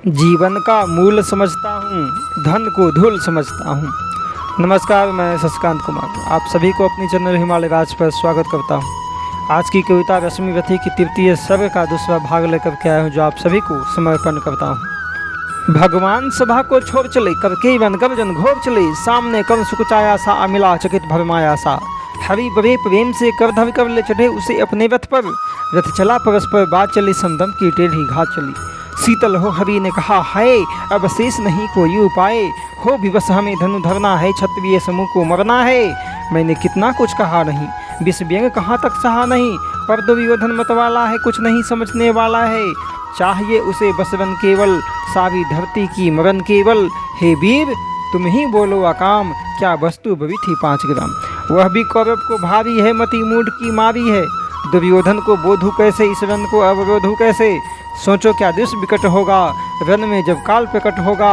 जीवन का मूल समझता हूँ, धन को धूल समझता हूँ। नमस्कार, मैं शशिकांत कुमार आप सभी को अपनी चैनल हिमालय राज पर स्वागत करता हूँ। आज की कविता रश्मि रथी की तृतीय सर्ग का दूसरा भाग लेकर के आया हूँ, जो आप सभी को समर्पण करता हूँ। भगवान सभा को छोड़ चले, कर के वन गर्जन घोर चले, सामने कम सुकुचाया सा अमिला चकित भरमाया सा। हरि बड़े प्रेम से कर धर कर ले चढ़े उसे अपने रथ पर, रथ चला परस्पर बात चली, समदम की टेढ़ी घात चली। शीतल हो हरि ने कहा, हाय अब शेष नहीं कोई उपाय, हो विवश हमें धनु धरना है, क्षत्रिय समूह को मरना है। मैंने कितना कुछ कहा नहीं, विष व्यंग कहाँ तक सहा नहीं, पर दुर्योधन मतवाला है, कुछ नहीं समझने वाला है। चाहिए उसे बसवन केवल, सारी धरती की मरण केवल। हे वीर तुम ही बोलो अकाम, क्या वस्तु बड़ी थी 5 ग्राम। वह भी कौरव को भारी है, मति मूढ़ की मारी है। दुर्योधन को बोधू कैसे, इस रण को अवरोधू कैसे। सोचो क्या दृश्य विकट होगा, रण में जब काल प्रकट होगा।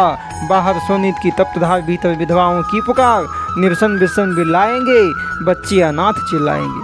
बाहर सोनीत की तप्तधार, भीतर विधवाओं की पुकार। निर्सन विसन बिलाएंगे, बच्चे अनाथ चिल्लाएंगे।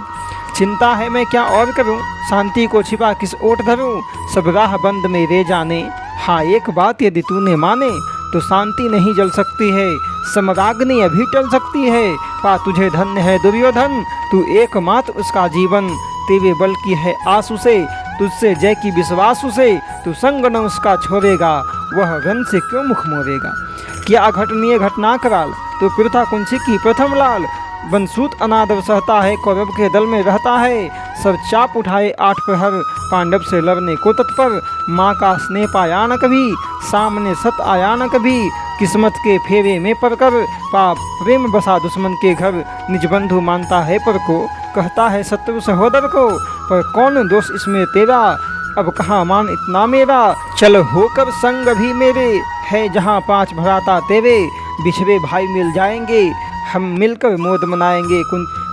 चिंता है मैं क्या और करूं, शांति को छिपा किस ओट धरूं। सब राह बंद मेरे जाने, हाँ एक बात यदि तूने माने, तो शांति नहीं जल सकती है, समराग्नि अभी टल सकती है। पा तुझे धन्य है दुर्योधन, तू एकमात्र उसका जीवन। तेरे बल की है आस उसे, तुझसे जय की विश्वास उसे। तू संग न उसका छोड़ेगा, वह रण से क्यों मुख मोड़ेगा। क्या अघटनीय घटना कराल, तो पृथा कुंची की प्रथम लाल। बनसूत अनादर सहता है, कौरव के दल में रहता है। सर चाप उठाए 8 प्रहर, पांडव से लड़ने को तत्पर। माँ का स्नेह पाया न कभी, सामने सत आया न कभी। किस्मत के फेरे में पड़कर, पाप प्रेम बसा दुश्मन के घर। निज बंधु मानता है पर को, कहता है शत्रु सहोदर को। पर कौन दोष इसमें तेरा, अब कहाँ मान इतना मेरा। चल होकर संग भी मेरे, है जहाँ 5 भ्राता तेरे। बिछड़े भाई मिल जाएंगे, हम मिलकर मोद मनाएंगे।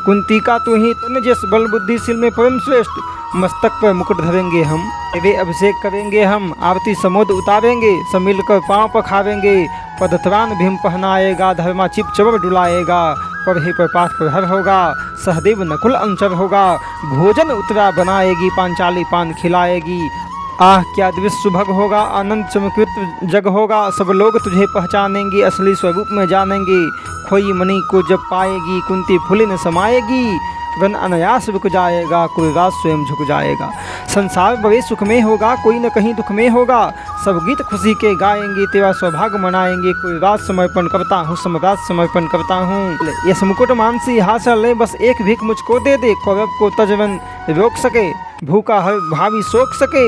कुंती का तू ही तन जस, बल बुद्धिशील में परम श्रेष्ठ। मस्तक पर मुकुट धरेंगे हम, तेरे अभिषेक करेंगे हम। आरती समोद उतारेंगे, सब मिलकर पाँव पखारेंगे। पदत्रान भीम पहनाएगा, धर्मा चिप चबर डुलाएगा। पढ़े पर पाठ प्रहर होगा, सहदेव नकुल अंचर होगा। भोजन उतरा बनाएगी, पांचाली पान खिलाएगी। आह क्या दृश्य सुभग होगा, आनंद चमकृत जग होगा। सब लोग तुझे पहचानेंगे, असली स्वरूप में जानेंगे। खोई मणि को जब पाएगी, कुंती फूलिन समाएगी। वन अनायास रुक जाएगा, कोई रात स्वयं झुक जाएगा। संसार बड़े सुख में होगा, कोई न कहीं दुख में होगा। सब गीत खुशी के गाएंगे, तेरा सौभाग्य मनाएंगे। कोई रात समर्पण करता हूँ, सम्राट समर्पण करता हूँ। यस मुकुट मानसी हासिल ले, बस एक भीख मुझको दे दे। कौरव को तजवन रोक सके, भूखा हर भावी सोख सके।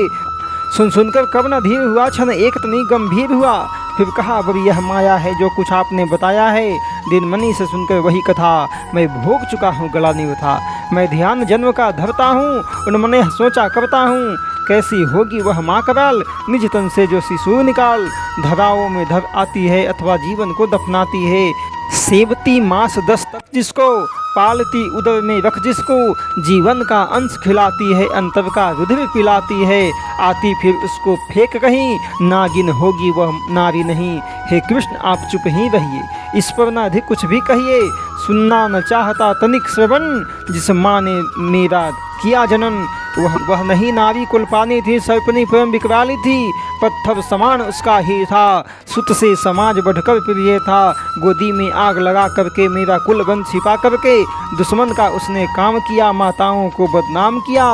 सुन सुनकर कब न धीर हुआ, क्षण एक तनी गंभीर हुआ। फिर कहा, अब यह माया है जो कुछ आपने बताया है। दिन मनी से सुनकर वही कथा, मैं भोग चुका हूँ गला निवथा। मैं ध्यान जन्म का धरता हूँ, उनमने सोचा करता हूँ। कैसी होगी वह माँ कराल, निज तन से जो शिशु निकाल। धराओं में धर आती है, अथवा जीवन को दफनाती है। सेवती मास 10 तक जिसको, पालती उदर में रख जिसको। जीवन का अंश खिलाती है, अंतर का रुधिर पिलाती है। आती फिर उसको फेंक कहीं, नागिन होगी वह नारी नहीं। हे कृष्ण आप चुप ही रहिए, इस पर न अधिक कुछ भी कहिए। सुनना न चाहता तनिक श्रवण, जिस माँ ने मेरा किया जनन। वह नहीं नारी कुल पानी थी, सर्पनी स्वयं विकराली थी। पत्थर समान उसका ही था, सुत से समाज बढ़कर प्रिय था। गोदी में आग लगा करके, मेरा कुल बंद छिपा करके। दुश्मन का उसने काम किया, माताओं को बदनाम किया।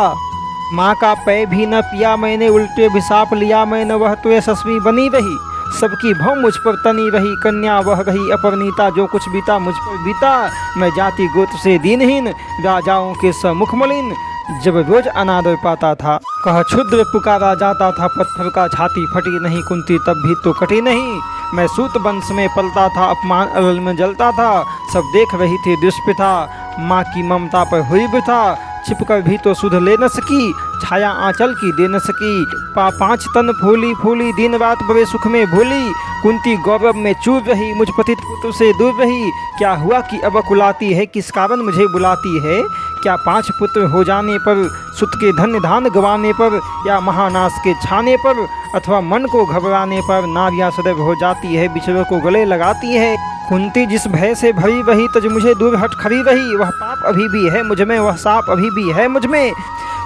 माँ का पै भी न पिया मैंने, उल्टे अभिशाप लिया मैंने। वह तो यशस्वी बनी रही, सबकी भौ मुझ पर तनी रही। कन्या वह रही अपरनीता, जो कुछ बीता मुझ पर बीता। मैं जाति गोत्र से दीनहीन, राजाओं के सम्मुख मलिन। जब रोज अनादर पाता था, कह क्षुद्र पुकारा जाता था। पत्थर का छाती फटी नहीं, कुंती तब भी तो कटी नहीं। मैं सूत वंश में पलता था, अपमान अरल में जलता था। सब देख रही थी दुष्प्रथा, माँ की ममता पर हुई वृथा। छिपकर भी तो सुध ले न सकी, छाया आंचल की दे न सकी। 5 तन फूली फूली, दिन रात बड़े सुख में भूली। कुंती गौरव में चूर रही, मुझ पतित पुत्र से दूर रही। क्या हुआ कि अब कुलाती है, किस कारण मुझे बुलाती है। क्या 5 पुत्र हो जाने पर, सुत के धन्य धान गंवाने पर, या महानाश के छाने पर, अथवा मन को घबराने पर। नारियां सदैव हो जाती है, बिछड़ों को गले लगाती है। कुंती जिस भय से भरी रही, तज मुझे दूर हट खड़ी रही। वह पाप अभी भी है मुझ में, वह साप अभी भी है मुझ में।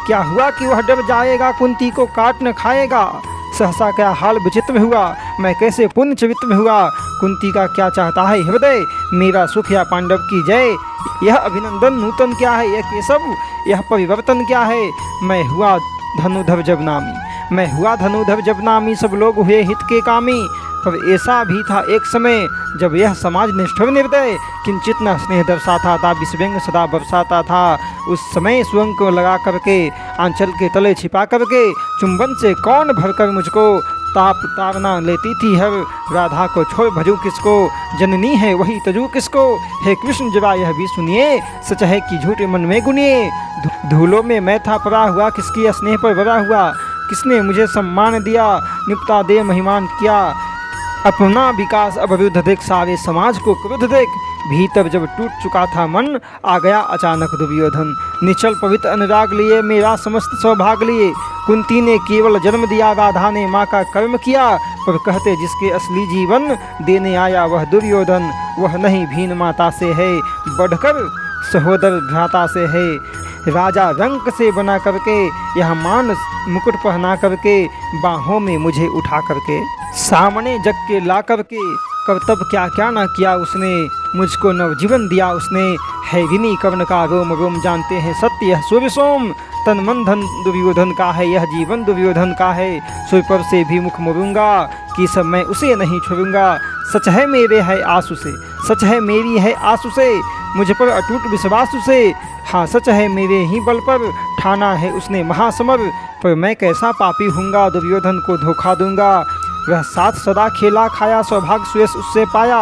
क्या हुआ कि वह डर जाएगा, कुंती को काट न खाएगा। सहसा क्या हाल विचित्र हुआ, मैं कैसे पुण्य चरित्र हुआ। कुंती का क्या चाहता है हृदय, मेरा सुख या पांडव की जय। यह अभिनंदन नूतन क्या है, यह केशव यह परिवर्तन क्या है। मैं हुआ धनुधर जब नामी, मैं हुआ धनुधर जब नामी, सब लोग हुए हित के कामी। पर ऐसा भी था एक समय, जब यह समाज निष्ठुर निर्दय किंचित न स्नेह दर्शाता था, विषव्यंग सदा बरसाता था। उस समय सुअंग को लगा करके आंचल के तले छिपा करके चुंबन से कौन भरकर मुझको ताप तारना लेती थी हर। राधा को छोड़ भजू किसको, जननी है वही तजू किसको। हे कृष्ण जरा यह भी सुनिए, सच है कि झूठ मन में गुनिए। धूलों में मैं था पड़ा हुआ, किसकी स्नेह पर बड़ा हुआ। किसने मुझे सम्मान दिया, निपटा दे महिमान किया। अपना विकास अवरुद्ध देख, सारे समाज को क्रुद्ध देख। भीतर जब टूट चुका था मन, आ गया अचानक दुर्योधन। निश्चल पवित्र अनुराग लिए, मेरा समस्त सौभाग्य लिए। कुंती ने केवल जन्म दिया, राधा ने माँ का कर्म किया। पर कहते जिसके असली जीवन देने आया वह दुर्योधन। वह नहीं भीन माता से है, बढ़कर सहोदर भ्राता से है। राजा रंक से बना करके, यह मान मुकुट पहना करके, बाहों में मुझे उठा करके, सामने जग के ला करके, कर्तव्य क्या क्या ना किया उसने। मुझको नवजीवन दिया उसने, है ऋणी कर्ण का रोम रोम, जानते हैं सत्य यह सूर्य सोम। तन मन धन दुर्योधन का है, यह जीवन दुर्योधन का है। सूर्य पर से भी मुख मोड़ूंगा, कि सब मैं उसे नहीं छोड़ूंगा। सच है मेरे है आंसू से, सच है मेरी है आंसू से, मुझ पर अटूट विश्वास उसे। हाँ सच है मेरे ही बल पर, ठाना है उसने महासमर। पर मैं कैसा पापी हूँगा, दुर्योधन को धोखा दूंगा। वह साथ सदा खेला खाया, सौभाग्य सुयश उससे पाया।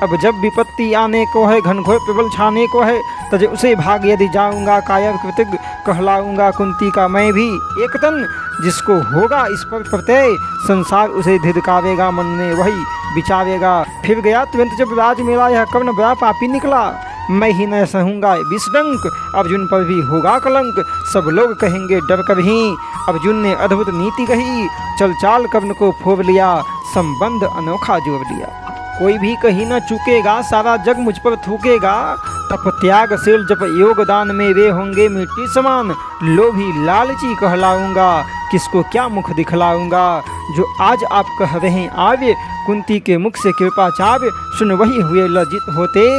अब जब विपत्ति आने को है, घनघोर प्रबल छाने को है, तज उसे भाग यदि जाऊंगा। कायर कृतज्ञ कहलाऊंगा कुंती का मैं भी एक तन। जिसको होगा इस पर प्रत्यय, संसार उसे धिदकारेगा, मन में वही विचारेगा। फिर गया तुरंत जब राज मेरा, यह कर्ण बड़ा पापी निकला। मैं ही न सहूँगा विषडंक, अर्जुन पर भी होगा कलंक। सब लोग कहेंगे डर कर ही, अर्जुन ने अद्भुत नीति कही। चल चाल कर्ण को फोड़ लिया, संबंध अनोखा जोड़ लिया। कोई भी कहीं न चूकेगा, सारा जग मुझ पर थूकेगा। तप त्याग शील जप योगदान में वे होंगे मिट्टी समान। लोभी लालची कहलाऊंगा, किसको क्या मुख दिखलाऊंगा। जो आज आप कह रहे आर्य, कुंती के मुख से कृपाचार्य, सुन वही हुए लज्जित होते।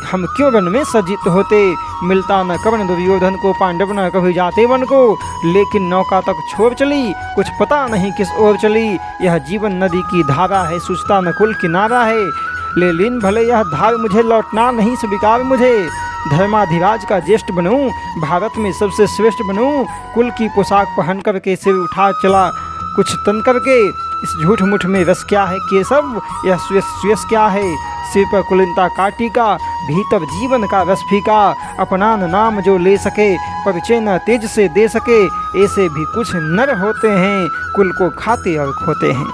हम क्यों वन में सज्जित होते। मिलता न कर्ण दुर्योधन को, पांडव न कभी जाते वन को। लेकिन नौका तक छोड़ चली, कुछ पता नहीं किस ओर चली। यह जीवन नदी की धारा है, सूझता न कुल किनारा है। ले लीन भले यह धार मुझे, लौटना नहीं स्वीकार मुझे। धर्माधिराज का ज्येष्ठ बनूं, भारत में सबसे श्रेष्ठ बनूं। कुल की पोशाक पहन करके सिर उठा चला कुछ तन करके। इस झूठ मुठ में रस क्या है केशव, यह सुयस क्या है। सिर पर कुलिनता का टीका, भीतर जीवन का रस फीका। अपना नाम जो ले सके, परिचय न तेज से दे सके। ऐसे भी कुछ नर होते हैं, कुल को खाते और खोते हैं।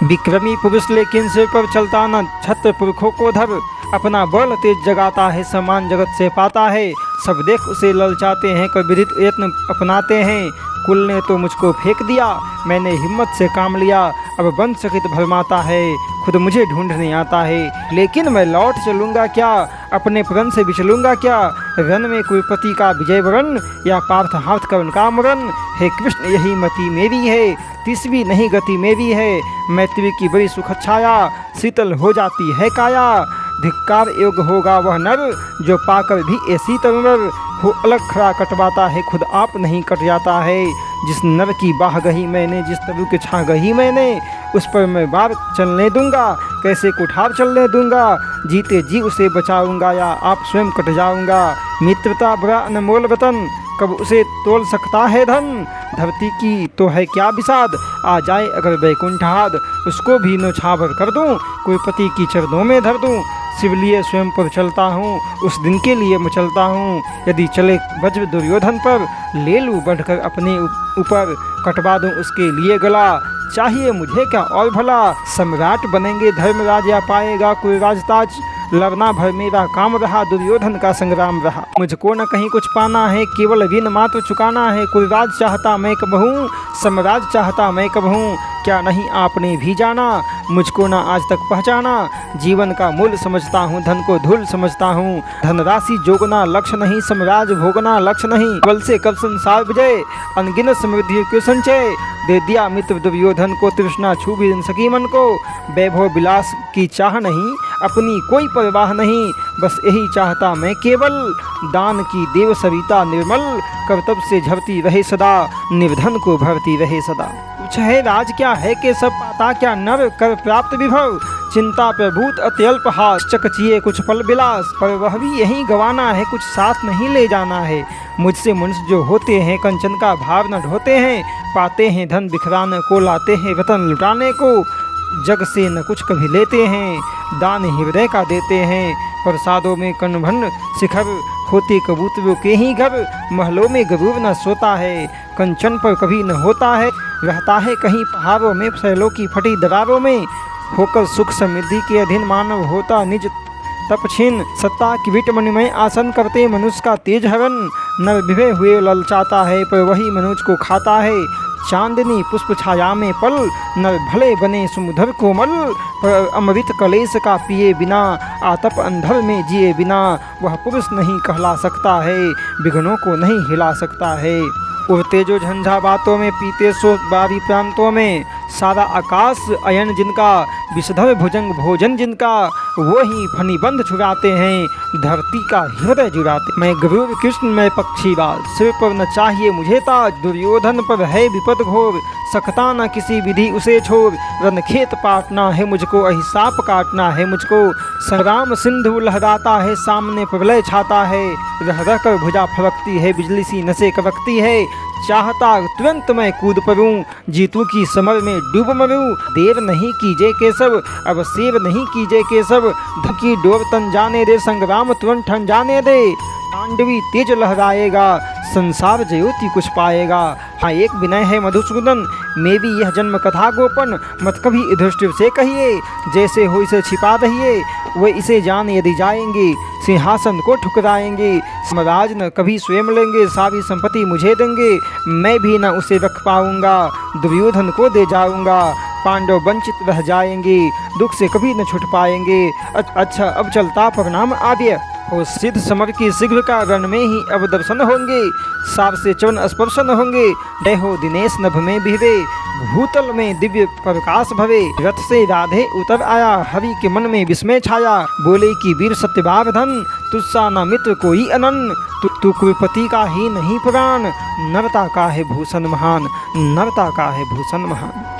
विक्रमी पुरुष लेकिन सिर पर चलता न छत्र पुरखों को धर। अपना बल तेज जगाता है, समान जगत से पाता है। सब देख उसे ललचाते हैं, कोई विदित यत्न अपनाते हैं। कुल ने तो मुझको फेंक दिया, मैंने हिम्मत से काम लिया। अब बंद सकित भरमाता है, खुद मुझे ढूंढने आता है। लेकिन मैं लौट चलूँगा क्या, अपने प्रण से बिचलूँगा क्या। रण में कुलपति का विजय वरण, या पार्थ हाथ कर्ण का मरण। हे कृष्ण यही मति मेरी है, तीसरी नहीं गति मेरी है। मैत्री की बड़ी सुख छाया, शीतल हो जाती है काया। धिक्कार योग होगा वह नर, जो पाकर भी ऐसी तरुणर हो। अलग खड़ा कटवाता है, खुद आप नहीं कट जाता है। जिस नर की बाह गही मैंने, जिस तरु के छा गही मैंने, उस पर मैं बार चलने दूंगा। कैसे कुठार चलने दूंगा, जीते जी उसे बचाऊंगा, या आप स्वयं कट जाऊंगा। मित्रता बड़ा अनमोल वतन, कब उसे तोल सकता है धन। धरती की तो है क्या विषाद, आ जाए अगर बैकुंठाद, उसको भी नौछावर कर दूं, कुलपति की चरणों में धर दूं। शिवलिए स्वयं पर चलता हूँ, उस दिन के लिए मैं चलता हूँ। यदि चले वज्र दुर्योधन पर, ले लूँ बढ़कर अपने ऊपर। कटवा दूँ उसके लिए गला, चाहिए मुझे क्या और भला। सम्राट बनेंगे धर्मराज, या पाएगा कोई राजताज। लड़ना भर मेरा काम रहा, दुर्योधन का संग्राम रहा। मुझको न कहीं कुछ पाना है, केवल ऋण मात्र चुकाना है। कोई राज चाहता मैं कब हूँ, साम्राज्य चाहता मैं कब हूँ, क्या नहीं आपने भी जाना, मुझको न आज तक पहचाना। जीवन का मूल समझता हूँ, धन को धूल समझता हूँ। धनराशि जोगना लक्ष्य नहीं, साम्राज्य भोगना लक्ष्य नहीं। बल से कब संसार विजय, अनगिनत समृद्धि के संचय। दे दिया मित्र दुर्योधन को, तृष्णा छू भी न सकी मन को। वैभव विलास की चाह नहीं, अपनी कोई परवाह नहीं, बस यही चाहता मैं केवल। दान की देव सविता निर्मल, कर्तव्य से झरती रहे सदा, निर्धन को भरती रहे सदा। कुछ है राज क्या है के सब पाता, क्या नर कर प्राप्त विभव। चिंता प्रभूत अत्यल्प हास, चकचिए कुछ पल विलास। पर वह भी यही गवाना है, कुछ साथ नहीं ले जाना है। मुझसे मनुष्य जो होते हैं, कंचन का भाव न ढोते हैं। पाते हैं धन बिखराने को, लाते हैं वतन लुटाने को। जग से न कुछ कभी लेते हैं, दान हृदय का देते हैं। प्रसादों में कनभन शिखर, होते कबूतरों के ही घर। महलों में गरूर न सोता है, कंचन पर कभी न होता है। रहता है कहीं पहाड़ों में, शैलों की फटी दरारों में। होकर सुख समृद्धि के अधीन मानव होता निज तप छीन। सत्ता की विट मणिमय आसन करते मनुष्य का तेज हवन। नर विभे हुए ललचाता है, पर वही मनुष्य को खाता है। चांदनी पुष्प छाया में पल, नर भले बने सुमधुर कोमल। पर अमृत कलेश का पिए बिना, आतप अंधर में जिए बिना। वह पुरुष नहीं कहला सकता है, विघ्नों को नहीं हिला सकता है। उड़ते जो झंझा बातों में, पीते सो बारी प्रांतों में। सारा आकाश अयन जिनका, विषधर भुजंग भोजन जिनका। वो ही फणिबंध छुड़ाते हैं, धरती का हृदय जुड़ाते। मैं गरुड़ कृष्ण मैं पक्षीराज, सिर पर न चाहिए मुझे ताज। दुर्योधन पर है विपद घोर, सकता न किसी विधि उसे छोड़। रणखेत पाटना है मुझको, अहिसाप काटना है मुझको। संग्राम सिंधु लहराता है, सामने प्रलय छाता है। रह रह कर भुजा फरकती है, बिजली सी नसें कड़कती है। चाहता तुरंत मैं कूद पड़ूं, जीतू की समर में डूब मरूं। देर नहीं कीजे केशव, अब सेव नहीं कीजे केशव। धकी डोर तन जाने दे, संग्राम तुरंत ठन जाने दे। तांडवी तेज लहराएगा, संसार ज्योति कुछ पाएगा। हाँ एक विनय है मधुसूदन, मेरी यह जन्म कथा गोपन। मत कभी युधिष्ठिर से कहिए, जैसे हो इसे छिपा रहिए। वे इसे जान यदि जाएंगे, सिंहासन को ठुकराएंगे। साम्राज्य न कभी स्वयं लेंगे, सारी संपत्ति मुझे देंगे। मैं भी न उसे रख पाऊंगा, दुर्योधन को दे जाऊंगा। पांडव वंचित रह जाएंगे, दुख से कभी न छुट पाएंगे। अच्छा अब चलता परिणाम आद्य हो, सिद्ध समर की शीघ्र का रण में ही अब दर्शन होंगे। सार से चवन स्पर्शन होंगे, जय हो दिनेश नभ में बिहरे। भूतल में दिव्य प्रकाश भवे, रथ से राधे उतर आया। हरि के मन में विस्मय छाया, बोले कि वीर सत्यवान, तुझसा न मित्र कोई अनन। तू कुलपति का ही नहीं प्राण, नरता का है भूषण महान, नरता का है भूषण महान।